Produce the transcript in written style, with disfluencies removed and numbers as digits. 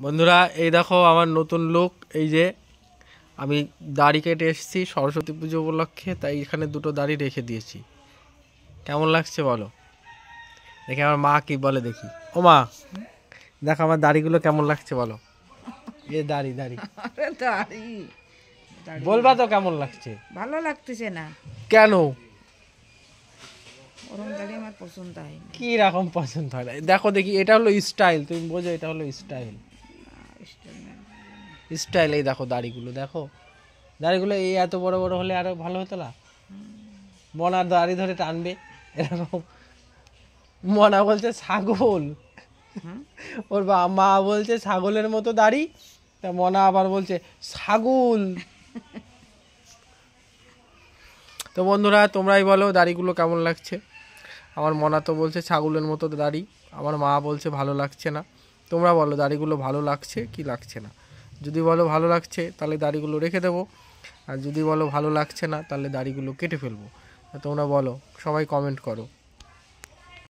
বন্ধুরা এই দেখো আমার নতুন লুক। এই যে আমি দাড়ি কেটে এসেছি সরস্বতী পুজো উপলক্ষে, তাই এখানে দুটো দাড়ি রেখে দিয়েছি। কেমন লাগছে বলো? দেখি আমার মা কি বলে, দেখি। ও মা, দেখো আমার দাড়িগুলো কেমন লাগছে বলো। এ দাড়ি দাড়ি বলবা তো কেমন লাগছে? ভালো লাগতেছে না। কেন? ওরকম দাড়ি আমার পছন্দ হয় না। কি রকম পছন্দ হয় না? দেখো দেখি, এটা হলো স্টাইল, তুমি বোঝো, এটা হলো স্টাইল। স্টাইল। এই দেখো দাড়িগুলো, দেখো দাড়িগুলো এই এত বড় বড় হলে আরো ভালো হতো না? মনার দাড়ি ধরে টানবে এরকম। মনা বলছে ছাগল, ওর মা বলছে ছাগলের মতো দাড়ি, তা মনা আবার বলছে ছাগল। তো বন্ধুরা তোমরাই বলো দাড়িগুলো কেমন লাগছে। আমার মনা তো বলছে ছাগলের মতো দাড়ি, আমার মা বলছে ভালো লাগছে না। তোমরা বলো দাড়িগুলো ভালো লাগছে কি লাগছে না। যদি বলো ভালো লাগছে তাহলে দাড়িগুলো রেখে দেবো, আর যদি বলো ভালো লাগছে না তাহলে দাড়িগুলো কেটে ফেলবো। তোমরা বলো, সবাই কমেন্ট করো।